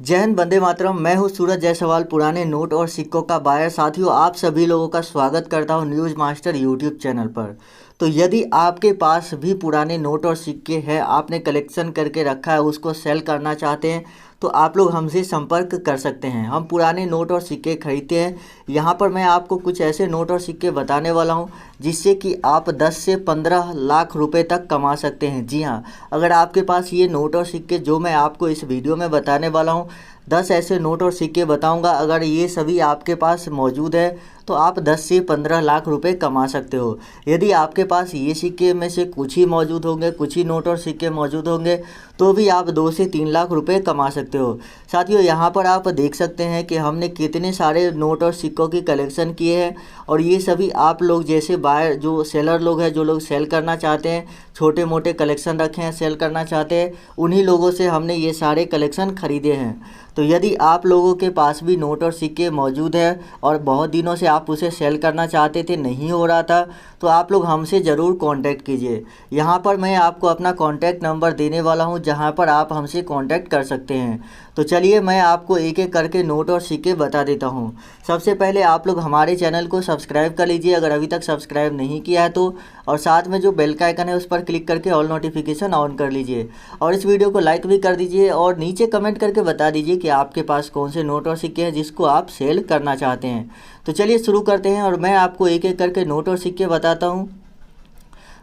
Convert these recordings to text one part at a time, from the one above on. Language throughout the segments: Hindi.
जय हिंद, वंदे मातरम। मैं हूँ सूरज जायसवाल, पुराने नोट और सिक्कों का बायर। साथियों, आप सभी लोगों का स्वागत करता हूँ न्यूज़ मास्टर यूट्यूब चैनल पर। तो यदि आपके पास भी पुराने नोट और सिक्के हैं, आपने कलेक्शन करके रखा है, उसको सेल करना चाहते हैं, तो आप लोग हमसे संपर्क कर सकते हैं। हम पुराने नोट और सिक्के खरीदते हैं। यहाँ पर मैं आपको कुछ ऐसे नोट और सिक्के बताने वाला हूँ जिससे कि आप 10 से 15 लाख रुपए तक कमा सकते हैं। जी हाँ, अगर आपके पास ये नोट और सिक्के जो मैं आपको इस वीडियो में बताने वाला हूँ, 10 ऐसे नोट और सिक्के बताऊंगा, अगर ये सभी आपके पास मौजूद है तो आप 10 से 15 लाख रुपए कमा सकते हो। यदि आपके पास ये सिक्के में से कुछ ही मौजूद होंगे, कुछ ही नोट और सिक्के मौजूद होंगे, तो भी आप 2 से 3 लाख रुपए कमा सकते हो। साथियों, यहाँ पर आप देख सकते हैं कि हमने कितने सारे नोट और सिक्कों की कलेक्शन किए हैं, और ये सभी आप लोग जैसे बायर जो सेलर लोग हैं, जो लोग सेल करना चाहते हैं, छोटे मोटे कलेक्शन रखे हैं, सेल करना चाहते हैं, उन्हीं लोगों से हमने ये सारे कलेक्शन खरीदे हैं। तो यदि आप लोगों के पास भी नोट और सिक्के मौजूद है और बहुत दिनों से आप उसे सेल करना चाहते थे, नहीं हो रहा था, तो आप लोग हमसे ज़रूर कांटेक्ट कीजिए। यहाँ पर मैं आपको अपना कांटेक्ट नंबर देने वाला हूँ, जहाँ पर आप हमसे कांटेक्ट कर सकते हैं। तो चलिए मैं आपको एक एक करके नोट और सिक्के बता देता हूँ। सबसे पहले आप लोग हमारे चैनल को सब्सक्राइब कर लीजिए अगर अभी तक सब्सक्राइब नहीं किया है तो, और साथ में जो बेल का आइकन है उस पर क्लिक करके ऑल नोटिफिकेशन ऑन कर लीजिए, और इस वीडियो को लाइक भी कर दीजिए, और नीचे कमेंट करके बता दीजिए कि आपके पास कौन से नोट और सिक्के हैं जिसको आप सेल करना चाहते हैं। तो चलिए शुरू करते हैं, और मैं आपको एक एक करके नोट और सिक्के बताता हूँ।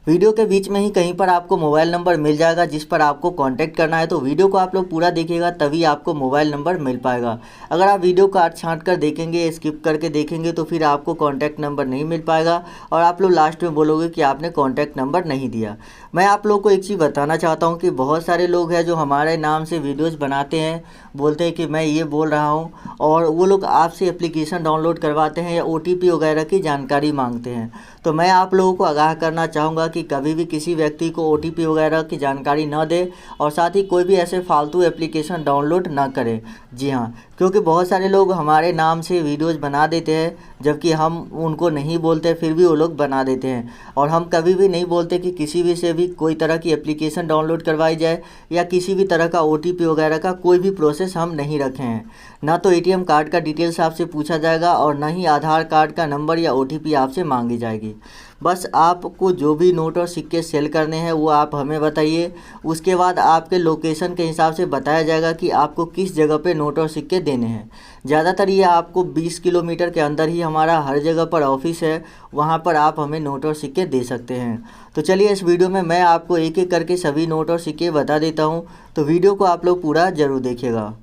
वीडियो के बीच में ही कहीं पर आपको मोबाइल नंबर मिल जाएगा जिस पर आपको कांटेक्ट करना है, तो वीडियो को आप लोग पूरा देखिएगा तभी आपको मोबाइल नंबर मिल पाएगा। अगर आप वीडियो काट छाँट कर देखेंगे, स्किप करके देखेंगे, तो फिर आपको कांटेक्ट नंबर नहीं मिल पाएगा और आप लोग लास्ट में बोलोगे कि आपने कांटेक्ट नंबर नहीं दिया। मैं आप लोग को एक चीज़ बताना चाहता हूँ कि बहुत सारे लोग हैं जो हमारे नाम से वीडियोज़ बनाते हैं, बोलते हैं कि मैं ये बोल रहा हूँ, और वो लोग आपसे एप्लीकेशन डाउनलोड करवाते हैं या OTP वगैरह की जानकारी मांगते हैं। तो मैं आप लोगों को आगाह करना चाहूँगा कि कभी भी किसी व्यक्ति को OTP वगैरह की जानकारी न दें, और साथ ही कोई भी ऐसे फालतू एप्लीकेशन डाउनलोड ना करें। जी हाँ, क्योंकि बहुत सारे लोग हमारे नाम से वीडियोज़ बना देते हैं, जबकि हम उनको नहीं बोलते, फिर भी वो लोग बना देते हैं। और हम कभी भी नहीं बोलते कि किसी भी से भी कोई तरह की एप्लीकेशन डाउनलोड करवाई जाए, या किसी भी तरह का OTP वगैरह का कोई भी प्रोसेस हम नहीं रखे हैं। ना तो ATM कार्ड का डिटेल्स आपसे पूछा जाएगा, और ना ही आधार कार्ड का नंबर या OTP आपसे मांगी जाएगी। बस आपको जो भी नोट और सिक्के सेल करने हैं वो आप हमें बताइए। उसके बाद आपके लोकेशन के हिसाब से बताया जाएगा कि आपको किस जगह पे नोट और सिक्के देने हैं। ज़्यादातर ये आपको 20 किलोमीटर के अंदर ही हमारा हर जगह पर ऑफिस है, वहाँ पर आप हमें नोट और सिक्के दे सकते हैं। तो चलिए इस वीडियो में मैं आपको एक एक करके सभी नोट और सिक्के बता देता हूँ, तो वीडियो को आप लोग पूरा ज़रूर देखिएगा।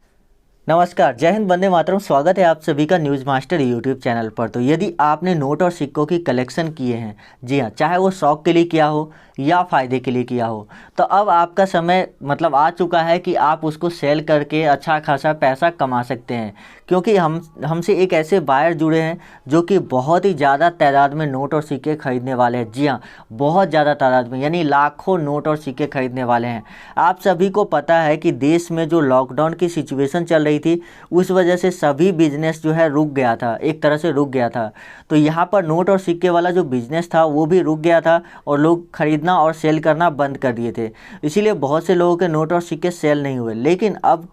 नमस्कार, जय हिंद, वंदे मातरम। स्वागत है आप सभी का न्यूज़ मास्टर यूट्यूब चैनल पर। तो यदि आपने नोट और सिक्कों की कलेक्शन किए हैं, जी हाँ, चाहे वो शौक के लिए किया हो या फ़ायदे के लिए किया हो, तो अब आपका समय आ चुका है कि आप उसको सेल करके अच्छा खासा पैसा कमा सकते हैं। क्योंकि हमसे एक ऐसे बायर जुड़े हैं जो कि बहुत ही ज़्यादा तादाद में नोट और सिक्के खरीदने वाले हैं। जी हाँ, बहुत ज़्यादा तादाद में, यानी लाखों नोट और सिक्के खरीदने वाले हैं। आप सभी को पता है कि देश में जो लॉकडाउन की सिचुएशन चल रही थी, उस वजह से सभी बिजनेस जो है रुक गया था, एक तरह से रुक गया था। तो यहाँ पर नोट और सिक्के वाला जो बिजनेस था वो भी रुक गया था, और लोग खरीदना और सेल करना बंद कर दिए थे। इसीलिए बहुत से लोगों के नोट और सिक्के सेल नहीं हुए। लेकिन अब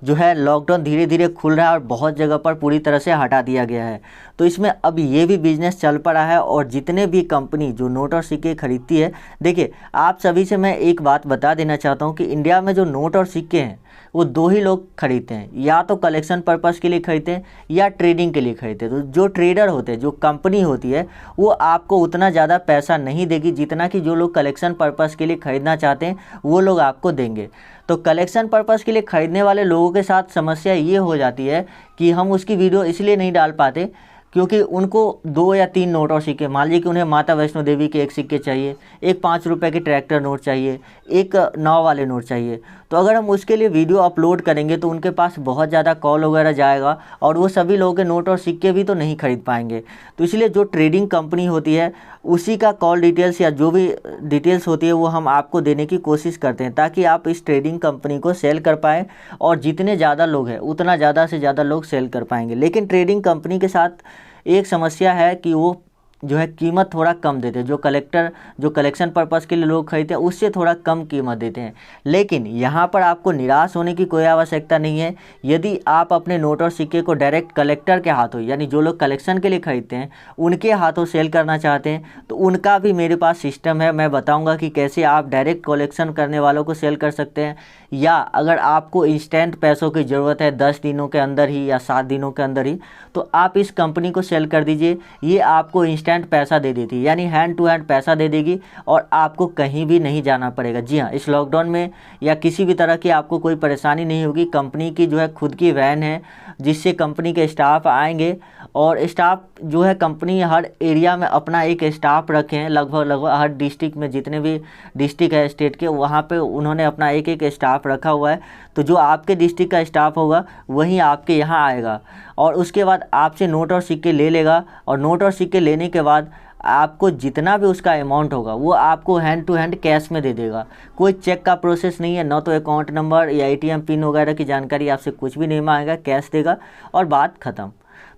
जो है लॉकडाउन धीरे धीरे खुल रहा है और बहुत जगह पर पूरी तरह से हटा दिया गया है, तो इसमें अब ये भी बिजनेस चल पड़ा है। और जितने भी कंपनी जो नोट और सिक्के खरीदती है, देखिए आप सभी से मैं एक बात बता देना चाहता हूँ कि इंडिया में जो नोट और सिक्के हैं वो दो ही लोग खरीदते हैं, या तो कलेक्शन पर्पज़ के लिए खरीदते हैं या ट्रेडिंग के लिए खरीदते हैं। तो जो ट्रेडर होते हैं, जो कंपनी होती है, वो आपको उतना ज़्यादा पैसा नहीं देगी जितना कि जो लोग कलेक्शन पर्पज़ के लिए ख़रीदना चाहते हैं वो लोग आपको देंगे। तो कलेक्शन पर्पज़ के लिए ख़रीदने वाले लोगों के साथ समस्या ये हो जाती है कि हम उसकी वीडियो इसलिए नहीं डाल पाते क्योंकि उनको 2 या 3 नोट और सिक्के, मान लीजिए कि उन्हें माता वैष्णो देवी के एक सिक्के चाहिए, एक 5 रुपये के ट्रैक्टर नोट चाहिए, एक नाव वाले नोट चाहिए। तो अगर हम उसके लिए वीडियो अपलोड करेंगे तो उनके पास बहुत ज़्यादा कॉल वगैरह जाएगा, और वो सभी लोगों के नोट और सिक्के भी तो नहीं खरीद पाएंगे। तो इसलिए जो ट्रेडिंग कंपनी होती है उसी का कॉल डिटेल्स या जो भी डिटेल्स होती है वो हम आपको देने की कोशिश करते हैं, ताकि आप इस ट्रेडिंग कंपनी को सेल कर पाएँ, और जितने ज़्यादा लोग हैं उतना ज़्यादा से ज़्यादा लोग सेल कर पाएंगे। लेकिन ट्रेडिंग कंपनी के साथ एक समस्या है कि वो जो है कीमत थोड़ा कम देते हैं। जो कलेक्शन पर्पज़ के लिए लोग खरीदते हैं उससे थोड़ा कम कीमत देते हैं। लेकिन यहाँ पर आपको निराश होने की कोई आवश्यकता नहीं है। यदि आप अपने नोट और सिक्के को डायरेक्ट कलेक्टर के हाथों, यानी जो लोग कलेक्शन के लिए खरीदते हैं उनके हाथों सेल करना चाहते हैं, तो उनका भी मेरे पास सिस्टम है। मैं बताऊँगा कि कैसे आप डायरेक्ट कलेक्शन करने वालों को सेल कर सकते हैं। या अगर आपको इंस्टेंट पैसों की ज़रूरत है 10 दिनों के अंदर ही या 7 दिनों के अंदर ही, तो आप इस कंपनी को सेल कर दीजिए। ये आपको इंस्टेंट पैसा दे देती है, यानी हैंड टू हैंड पैसा दे देगी और आपको कहीं भी नहीं जाना पड़ेगा। जी हाँ, इस लॉकडाउन में या किसी भी तरह की आपको कोई परेशानी नहीं होगी। कंपनी की जो है खुद की वैन है जिससे कंपनी के स्टाफ आएंगे, और स्टाफ जो है कंपनी हर एरिया में अपना एक स्टाफ रखे हैं। लगभग हर डिस्ट्रिक्ट में, जितने भी डिस्ट्रिक्ट है स्टेट के, वहाँ पे उन्होंने अपना एक एक स्टाफ रखा हुआ है। तो जो आपके डिस्ट्रिक्ट का स्टाफ होगा वही आपके यहाँ आएगा और उसके बाद आपसे नोट और सिक्के ले लेगा। और नोट और सिक्के लेने के बाद आपको जितना भी उसका अमाउंट होगा वो आपको हैंड टू हैंड कैश में दे देगा। कोई चेक का प्रोसेस नहीं है, ना तो अकाउंट नंबर या ATM पिन वगैरह की जानकारी आपसे कुछ भी नहीं मांगेगा, कैश देगा और बात ख़त्म।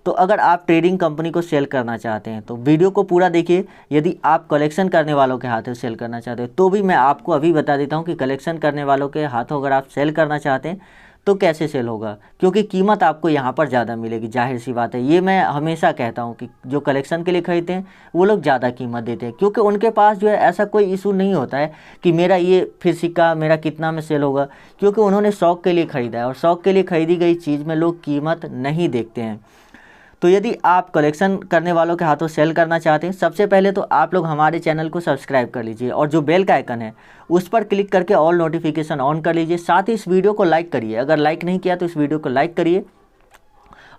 तो अगर आप ट्रेडिंग कंपनी को सेल करना चाहते हैं तो वीडियो को पूरा देखिए। यदि आप कलेक्शन करने वालों के हाथों सेल करना चाहते हैं तो भी मैं आपको अभी बता देता हूं कि कलेक्शन करने वालों के हाथों अगर आप सेल करना चाहते हैं तो कैसे सेल होगा, क्योंकि कीमत आपको यहाँ पर ज़्यादा मिलेगी। जाहिर सी बात है, ये मैं हमेशा कहता हूँ कि जो कलेक्शन के लिए खरीदते हैं वो लोग ज़्यादा कीमत देते हैं, क्योंकि उनके पास जो है ऐसा कोई इशू नहीं होता है कि मेरा ये फिर सिक्का मेरा कितना में सेल होगा, क्योंकि उन्होंने शौक़ के लिए ख़रीदा है और शौक़ के लिए ख़रीदी गई चीज़ में लोग कीमत नहीं देखते हैं। तो यदि आप कलेक्शन करने वालों के हाथों सेल करना चाहते हैं, सबसे पहले तो आप लोग हमारे चैनल को सब्सक्राइब कर लीजिए और जो बेल का आइकन है उस पर क्लिक करके ऑल नोटिफिकेशन ऑन कर लीजिए। साथ ही इस वीडियो को लाइक करिए, अगर लाइक नहीं किया तो इस वीडियो को लाइक करिए।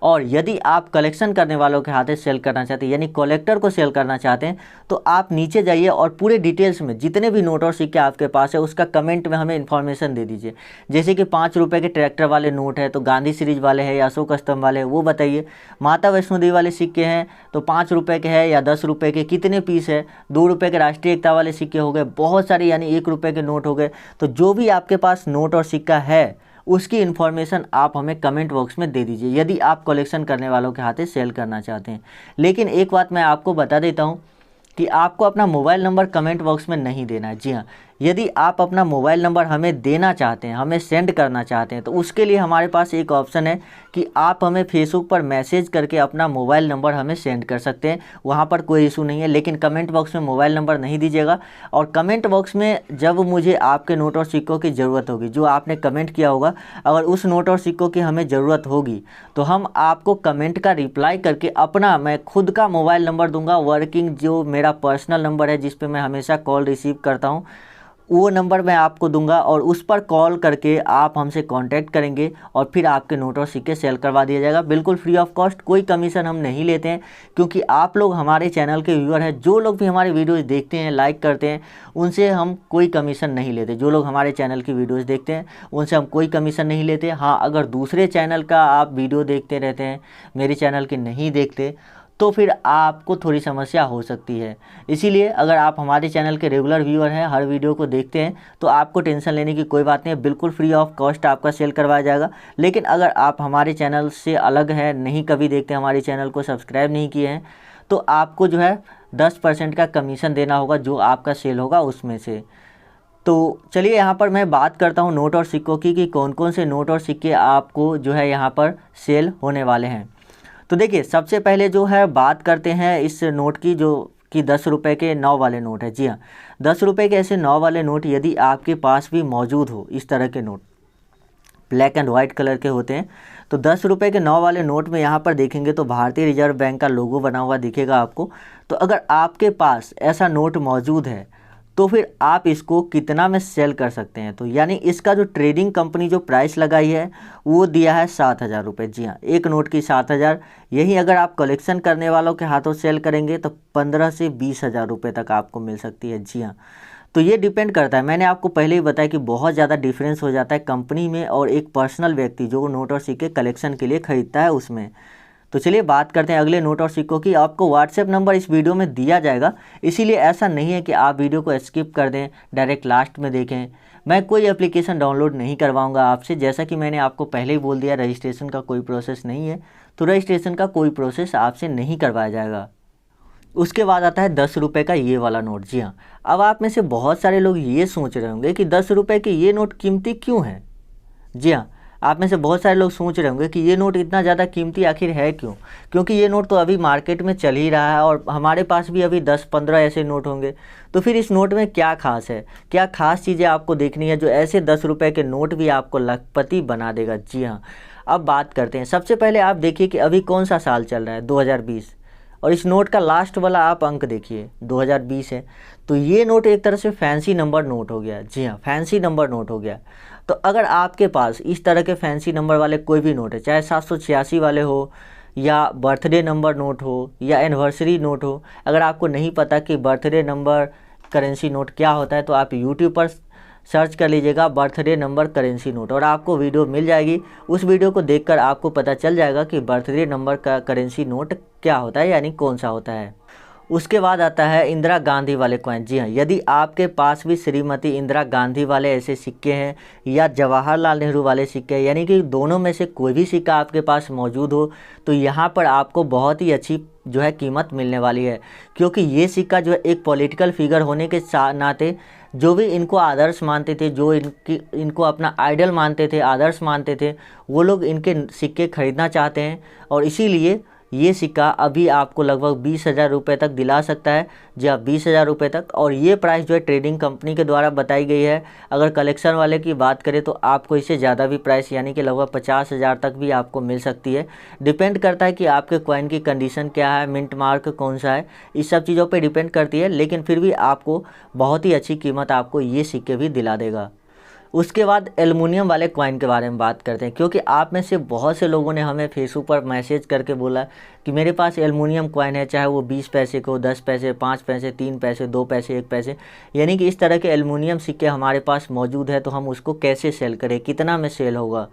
और यदि आप कलेक्शन करने वालों के हाथ से सेल करना चाहते हैं, यानी कलेक्टर को सेल करना चाहते हैं, तो आप नीचे जाइए और पूरे डिटेल्स में जितने भी नोट और सिक्के आपके पास है उसका कमेंट में हमें इन्फॉर्मेशन दे दीजिए। जैसे कि 5 रुपये के ट्रैक्टर वाले नोट है तो गांधी सीरीज वाले हैं या अशोक स्तंभ वाले हैं वो बताइए। माता वैष्णो देवी वाले सिक्के हैं तो 5 रुपये के है या 10 रुपये के, कितने पीस है। 2 रुपये के राष्ट्रीय एकता वाले सिक्के हो गए, बहुत सारे यानी 1 रुपये के नोट हो गए। तो जो भी आपके पास नोट और सिक्का है उसकी इन्फॉर्मेशन आप हमें कमेंट बॉक्स में दे दीजिए, यदि आप कलेक्शन करने वालों के हाथ से सेल करना चाहते हैं। लेकिन एक बात मैं आपको बता देता हूं कि आपको अपना मोबाइल नंबर कमेंट बॉक्स में नहीं देना है। जी हाँ, यदि आप अपना मोबाइल नंबर हमें देना चाहते हैं, हमें सेंड करना चाहते हैं, तो उसके लिए हमारे पास एक ऑप्शन है कि आप हमें फेसबुक पर मैसेज करके अपना मोबाइल नंबर हमें सेंड कर सकते हैं। वहाँ पर कोई इशू नहीं है, लेकिन कमेंट बॉक्स में मोबाइल नंबर नहीं दीजिएगा। और कमेंट बॉक्स में जब मुझे आपके नोट और सिक्कों की ज़रूरत होगी, जो आपने कमेंट किया होगा, अगर उस नोट और सिक्कों की हमें ज़रूरत होगी तो हम आपको कमेंट का रिप्लाई करके अपना, मैं खुद का मोबाइल नंबर दूंगा, वर्किंग जो मेरा पर्सनल नंबर है जिस पे मैं हमेशा कॉल रिसीव करता हूँ, वो नंबर मैं आपको दूंगा और उस पर कॉल करके आप हमसे कांटेक्ट करेंगे और फिर आपके नोट और सिक्के सेल करवा दिया जाएगा, बिल्कुल फ्री ऑफ कॉस्ट। कोई कमीशन हम नहीं लेते हैं, क्योंकि आप लोग हमारे चैनल के व्यूअर हैं। जो लोग भी हमारे वीडियोज़ देखते हैं, लाइक करते हैं, उनसे हम कोई कमीशन नहीं लेते। जो लोग हमारे चैनल की वीडियोज़ देखते हैं उनसे हम कोई कमीशन नहीं लेते। हाँ, अगर दूसरे चैनल का आप वीडियो देखते रहते हैं, मेरे चैनल की नहीं देखते, तो फिर आपको थोड़ी समस्या हो सकती है। इसीलिए अगर आप हमारे चैनल के रेगुलर व्यूअर हैं, हर वीडियो को देखते हैं, तो आपको टेंशन लेने की कोई बात नहीं है, बिल्कुल फ्री ऑफ कॉस्ट आपका सेल करवाया जाएगा। लेकिन अगर आप हमारे चैनल से अलग हैं, नहीं कभी देखते, हमारे चैनल को सब्सक्राइब नहीं किए हैं, तो आपको जो है 10% का कमीशन देना होगा जो आपका सेल होगा उसमें से। तो चलिए यहाँ पर मैं बात करता हूँ नोट और सिक्कों की कि कौन कौन से नोट और सिक्के आपको जो है यहाँ पर सेल होने वाले हैं। तो देखिए, सबसे पहले जो है बात करते हैं इस नोट की, जो कि 10 रुपये के 9 वाले नोट है। जी हाँ, 10 रुपये के ऐसे 9 वाले नोट यदि आपके पास भी मौजूद हो, इस तरह के note black and white colour के होते हैं, तो 10 रुपये के 9 वाले नोट में यहाँ पर देखेंगे तो भारतीय रिजर्व बैंक का लोगो बना हुआ दिखेगा आपको। तो अगर आपके पास ऐसा नोट मौजूद है तो फिर आप इसको कितना में सेल कर सकते हैं। तो यानी इसका जो ट्रेडिंग कंपनी जो प्राइस लगाई है वो दिया है 7,000 रुपये। जी हाँ, एक नोट की 7,000। यही अगर आप कलेक्शन करने वालों के हाथों सेल करेंगे तो 15 से 20,000 रुपये तक आपको मिल सकती है। जी हाँ, तो ये डिपेंड करता है, मैंने आपको पहले ही बताया कि बहुत ज़्यादा डिफरेंस हो जाता है कंपनी में और एक पर्सनल व्यक्ति जो नोट और सिक्के कलेक्शन के लिए ख़रीदता है उसमें। तो चलिए बात करते हैं अगले नोट और सिक्कों की। आपको व्हाट्सएप नंबर इस वीडियो में दिया जाएगा, इसीलिए ऐसा नहीं है कि आप वीडियो को स्किप कर दें, डायरेक्ट लास्ट में देखें। मैं कोई एप्लीकेशन डाउनलोड नहीं करवाऊंगा आपसे, जैसा कि मैंने आपको पहले ही बोल दिया, रजिस्ट्रेशन का कोई प्रोसेस नहीं है, तो रजिस्ट्रेशन का कोई प्रोसेस आपसे नहीं करवाया जाएगा। उसके बाद आता है 10 रुपये का ये वाला नोट। जी हाँ, अब आप में से बहुत सारे लोग ये सोच रहे होंगे कि 10 रुपये के ये नोट कीमती क्यों है। जी हाँ, आप में से बहुत सारे लोग सोच रहे होंगे कि ये नोट इतना ज़्यादा कीमती आखिर है क्यों। क्योंकि ये नोट तो अभी मार्केट में चल ही रहा है और हमारे पास भी अभी 10-15 ऐसे नोट होंगे। तो फिर इस नोट में क्या खास है, क्या खास चीज़ें आपको देखनी है जो ऐसे 10 रुपये के नोट भी आपको लखपति बना देगा। जी हाँ, अब बात करते हैं। सबसे पहले आप देखिए कि अभी कौन सा साल चल रहा है, 2020, और इस नोट का लास्ट वाला आप अंक देखिए 2020 है। तो ये नोट एक तरह से फैंसी नंबर नोट हो गया। जी हाँ, फैंसी नंबर नोट हो गया। तो अगर आपके पास इस तरह के फैंसी नंबर वाले कोई भी नोट है, चाहे 786 वाले हो या बर्थडे नंबर नोट हो या एनिवर्सरी नोट हो, अगर आपको नहीं पता कि बर्थडे नंबर करेंसी नोट क्या होता है तो आप यूट्यूब पर सर्च कर लीजिएगा बर्थडे नंबर करेंसी नोट और आपको वीडियो मिल जाएगी। उस वीडियो को देखकर आपको पता चल जाएगा कि बर्थडे नंबर का करेंसी नोट क्या होता है, यानी कौन सा होता है। उसके बाद आता है इंदिरा गांधी वाले कॉइन। जी हाँ, यदि आपके पास भी श्रीमती इंदिरा गांधी वाले ऐसे सिक्के हैं या जवाहरलाल नेहरू वाले सिक्के हैं, यानी कि दोनों में से कोई भी सिक्का आपके पास मौजूद हो, तो यहाँ पर आपको बहुत ही अच्छी जो है कीमत मिलने वाली है। क्योंकि ये सिक्का जो है एक पॉलिटिकल फिगर होने के नाते जो भी इनको आदर्श मानते थे, जो इनको अपना आइडल मानते थे, आदर्श मानते थे, वो लोग इनके सिक्के खरीदना चाहते हैं। और इसीलिए ये सिक्का अभी आपको लगभग 20,000 रुपये तक दिला सकता है। जी हाँ, 20,000 रुपये तक। और ये प्राइस जो है ट्रेडिंग कंपनी के द्वारा बताई गई है। अगर कलेक्शन वाले की बात करें तो आपको इससे ज़्यादा भी प्राइस यानी कि लगभग 50,000 तक भी आपको मिल सकती है। डिपेंड करता है कि आपके कॉइन की कंडीशन क्या है, मिंट मार्क कौन सा है, इस सब चीज़ों पर डिपेंड करती है। लेकिन फिर भी आपको बहुत ही अच्छी कीमत आपको ये सिक्के भी दिला देगा। उसके बाद एल्युमिनियम वाले कॉइन के बारे में बात करते हैं। क्योंकि आप में से बहुत से लोगों ने हमें फेसबुक पर मैसेज करके बोला कि मेरे पास एल्युमिनियम कॉइन है, चाहे वो 20 पैसे को, 10 पैसे, 5 पैसे, 3 पैसे, 2 पैसे, 1 पैसे, यानी कि इस तरह के एल्युमिनियम सिक्के हमारे पास मौजूद है। तो हम उसको कैसे सेल करें, कितना में सेल होगा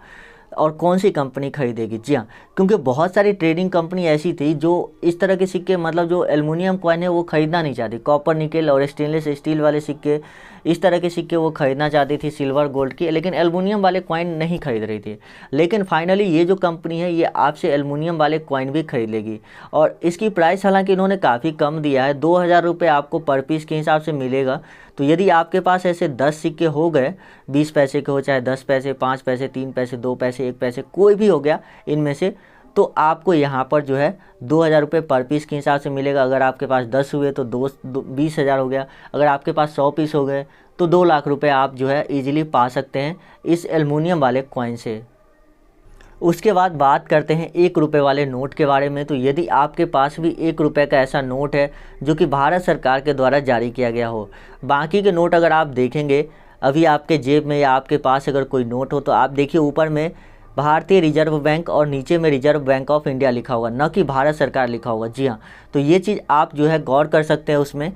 और कौन सी कंपनी खरीदेगी। जी हाँ, क्योंकि बहुत सारी ट्रेडिंग कंपनी ऐसी थी जो इस तरह के सिक्के, मतलब जो एल्युमिनियम कॉइन है वो ख़रीदना नहीं चाहती। कॉपर, निकेल और स्टेनलेस स्टील वाले सिक्के, इस तरह के सिक्के वो ख़रीदना चाहती थी, सिल्वर, गोल्ड की, लेकिन एल्युमिनियम वाले कॉइन नहीं खरीद रही थी। लेकिन फाइनली ये जो कंपनी है ये आपसे एल्युमिनियम वाले कॉइन भी खरीद लेगी। और इसकी प्राइस हालांकि इन्होंने काफ़ी कम दिया है, 2,000 रुपये आपको पर पीस के हिसाब से मिलेगा। तो यदि आपके पास ऐसे 10 सिक्के हो गए, 20 पैसे के हो, चाहे 10 पैसे, 5 पैसे, 3 पैसे, 2 पैसे, 1 पैसे, कोई भी हो गया इनमें से, तो आपको यहाँ पर जो है 2,000 रुपये पर पीस के हिसाब से मिलेगा। अगर आपके पास 10 हुए तो 20,000 हो गया। अगर आपके पास 100 पीस हो गए तो 2 लाख रुपये आप जो है ईजिली पा सकते हैं इस एल्युमिनियम वाले कॉइन से। उसके बाद बात करते हैं 1 रुपये वाले नोट के बारे में। तो यदि आपके पास भी 1 रुपये का ऐसा नोट है जो कि भारत सरकार के द्वारा जारी किया गया हो, बाकी के नोट अगर आप देखेंगे अभी आपके जेब में या आपके पास अगर कोई नोट हो तो आप देखिए ऊपर में भारतीय रिजर्व बैंक और नीचे में रिजर्व बैंक ऑफ इंडिया लिखा होगा, न कि भारत सरकार लिखा होगा। जी हाँ, तो ये चीज़ आप जो है गौर कर सकते हैं उसमें,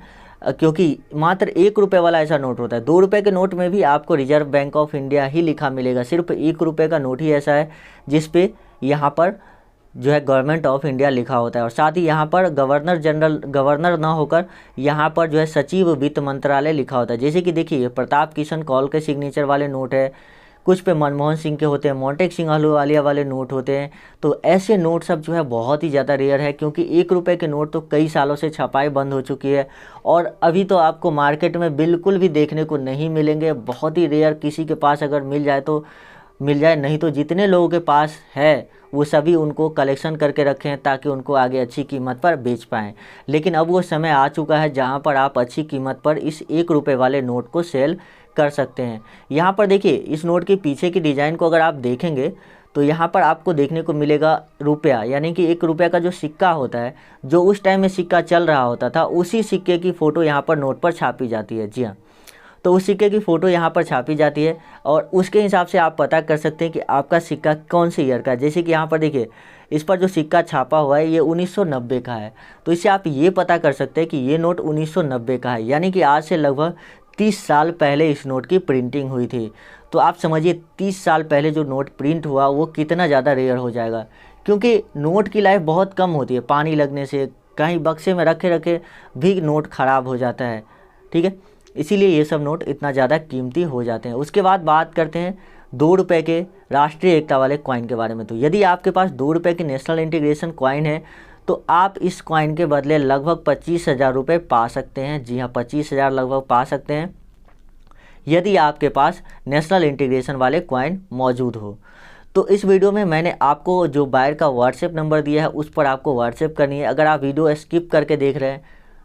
क्योंकि मात्र 1 रुपये वाला ऐसा नोट होता है। 2 रुपये के नोट में भी आपको रिजर्व बैंक ऑफ इंडिया ही लिखा मिलेगा। सिर्फ 1 रुपये का नोट ही ऐसा है जिस पे यहाँ पर जो है गवर्नमेंट ऑफ इंडिया लिखा होता है। और साथ ही यहाँ पर गवर्नर ना होकर यहाँ पर जो है सचिव वित्त मंत्रालय लिखा होता है। जैसे कि देखिए प्रताप किशन कौल के सिग्नेचर वाले नोट है, कुछ पे मनमोहन सिंह के होते हैं, मोंटेक सिंह अहलूवालिया वाले नोट होते हैं। तो ऐसे नोट सब जो है बहुत ही ज़्यादा रेयर है, क्योंकि 1 रुपये के नोट तो कई सालों से छपाई बंद हो चुकी है और अभी तो आपको मार्केट में बिल्कुल भी देखने को नहीं मिलेंगे। बहुत ही रेयर, किसी के पास अगर मिल जाए तो मिल जाए, नहीं तो जितने लोगों के पास है वो सभी उनको कलेक्शन करके रखे हैं ताकि उनको आगे अच्छी कीमत पर बेच पाएँ। लेकिन अब वो समय आ चुका है जहाँ पर आप अच्छी कीमत पर इस 1 रुपये वाले नोट को सेल कर सकते हैं। यहाँ पर देखिए इस नोट के पीछे की डिज़ाइन को अगर आप देखेंगे तो यहाँ पर आपको देखने को मिलेगा रुपया, यानी कि 1 रुपये का जो सिक्का होता है, जो उस टाइम में सिक्का चल रहा होता था, उसी सिक्के की फ़ोटो यहाँ पर नोट पर छापी जाती है। जी हाँ, तो उस सिक्के की फ़ोटो यहाँ पर छापी जाती है और उसके हिसाब से आप पता कर सकते हैं कि आपका सिक्का कौन से ईयर का है। जैसे कि यहाँ पर देखिए इस पर जो सिक्का छापा हुआ है ये 1990 का है। तो इससे आप ये पता कर सकते हैं कि ये नोट 1990 का है, यानी कि आज से लगभग 30 साल पहले इस नोट की प्रिंटिंग हुई थी। तो आप समझिए 30 साल पहले जो नोट प्रिंट हुआ वो कितना ज़्यादा रेयर हो जाएगा, क्योंकि नोट की लाइफ बहुत कम होती है। पानी लगने से, कहीं बक्से में रखे रखे भी नोट ख़राब हो जाता है। ठीक है, इसीलिए ये सब नोट इतना ज़्यादा कीमती हो जाते हैं। उसके बाद बात करते हैं 2 रुपये के राष्ट्रीय एकता वाले कॉइन के बारे में। तो यदि आपके पास 2 रुपये की नेशनल इंटीग्रेशन कॉइन है तो आप इस कॉइन के बदले लगभग 25,000 रुपये पा सकते हैं। जी हाँ, 25,000 लगभग पा सकते हैं यदि आपके पास नेशनल इंटीग्रेशन वाले कॉइन मौजूद हो। तो इस वीडियो में मैंने आपको जो बायर का व्हाट्सएप नंबर दिया है उस पर आपको व्हाट्सएप करनी है। अगर आप वीडियो स्किप करके देख रहे हैं,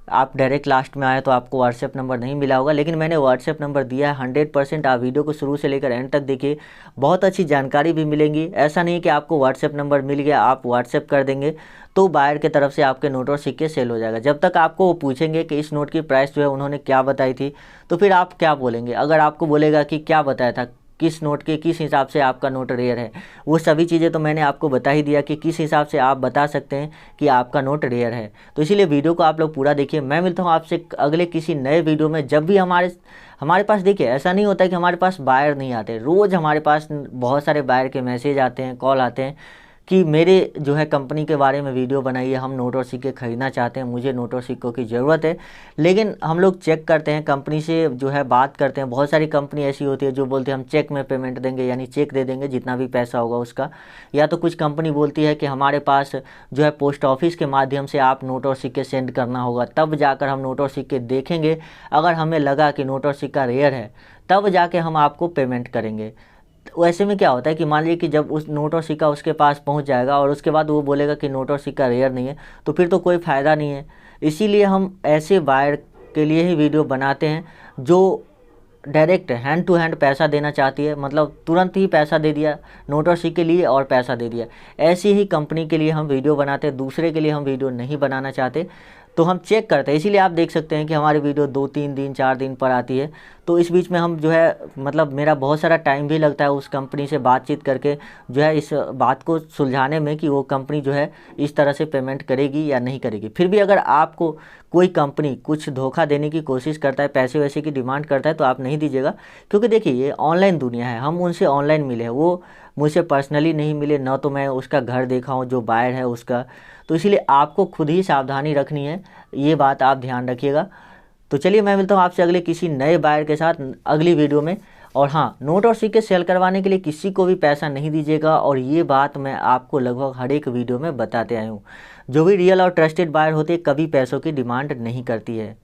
आप डायरेक्ट लास्ट में आए तो आपको व्हाट्सएप नंबर नहीं मिला होगा, लेकिन मैंने व्हाट्सएप नंबर दिया है। 100% आप वीडियो को शुरू से लेकर एंड तक देखिए, बहुत अच्छी जानकारी भी मिलेंगी। ऐसा नहीं है कि आपको व्हाट्सएप नंबर मिल गया आप व्हाट्सएप कर देंगे तो बायर की तरफ से आपके नोट और सिक्के सेल हो जाएगा। जब तक आपको वो पूछेंगे कि इस नोट की प्राइस जो है उन्होंने क्या बताई थी, तो फिर आप क्या बोलेंगे। अगर आपको बोलेगा कि क्या बताया था, किस नोट के किस हिसाब से आपका नोट रेयर है, वो सभी चीज़ें तो मैंने आपको बता ही दिया कि किस हिसाब से आप बता सकते हैं कि आपका नोट रेयर है। तो इसीलिए वीडियो को आप लोग पूरा देखिए। मैं मिलता हूँ आपसे अगले किसी नए वीडियो में। जब भी हमारे पास देखिए, ऐसा नहीं होता है कि हमारे पास बायर नहीं आते, रोज़ हमारे पास बहुत सारे बायर के मैसेज आते हैं, कॉल आते हैं कि मेरे जो है कंपनी के बारे में वीडियो बनाइए, हम नोट और सिक्के खरीदना चाहते हैं, मुझे नोट और सिक्कों की ज़रूरत है। लेकिन हम लोग चेक करते हैं, कंपनी से जो है बात करते हैं। बहुत सारी कंपनी ऐसी होती है जो बोलते हैं हम चेक में पेमेंट देंगे, यानी चेक दे देंगे जितना भी पैसा होगा उसका। या तो कुछ कंपनी बोलती है कि हमारे पास जो है पोस्ट ऑफिस के माध्यम से आप नोट और सिक्के सेंड करना होगा, तब जाकर हम नोट और सिक्के देखेंगे। अगर हमें लगा कि नोट और सिक्का रेयर है तब जाके हम आपको पेमेंट करेंगे। तो ऐसे में क्या होता है कि मान लीजिए कि जब उस नोट और सिक्का उसके पास पहुंच जाएगा और उसके बाद वो बोलेगा कि नोट और सिक्का रेयर नहीं है, तो फिर तो कोई फ़ायदा नहीं है। इसीलिए हम ऐसे बायर के लिए ही वीडियो बनाते हैं जो डायरेक्ट हैंड टू हैंड पैसा देना चाहती है, मतलब तुरंत ही पैसा दे दिया, नोट और सिक्के लिए और पैसा दे दिया। ऐसी ही कंपनी के लिए हम वीडियो बनाते हैं, दूसरे के लिए हम वीडियो नहीं बनाना चाहते। तो हम चेक करते हैं, इसीलिए आप देख सकते हैं कि हमारी वीडियो 2-3 दिन 4 दिन पर आती है। तो इस बीच में हम जो है मतलब मेरा बहुत सारा टाइम भी लगता है उस कंपनी से बातचीत करके जो है इस बात को सुलझाने में कि वो कंपनी जो है इस तरह से पेमेंट करेगी या नहीं करेगी। फिर भी अगर आपको कोई कंपनी कुछ धोखा देने की कोशिश करता है, पैसे वैसे की डिमांड करता है, तो आप नहीं दीजिएगा। क्योंकि देखिए ये ऑनलाइन दुनिया है, हम उनसे ऑनलाइन मिले हैं, वो मुझसे पर्सनली नहीं मिले, ना तो मैं उसका घर देखा हूँ जो बायर है उसका। तो इसीलिए आपको खुद ही सावधानी रखनी है, ये बात आप ध्यान रखिएगा। तो चलिए मैं मिलता हूँ आपसे अगले किसी नए बायर के साथ अगली वीडियो में। और हाँ, नोट और सिक्के सेल करवाने के लिए किसी को भी पैसा नहीं दीजिएगा, और ये बात मैं आपको लगभग हर एक वीडियो में बताते आया हूँ। जो भी रियल और ट्रस्टेड बायर होते हैं कभी पैसों की डिमांड नहीं करती है।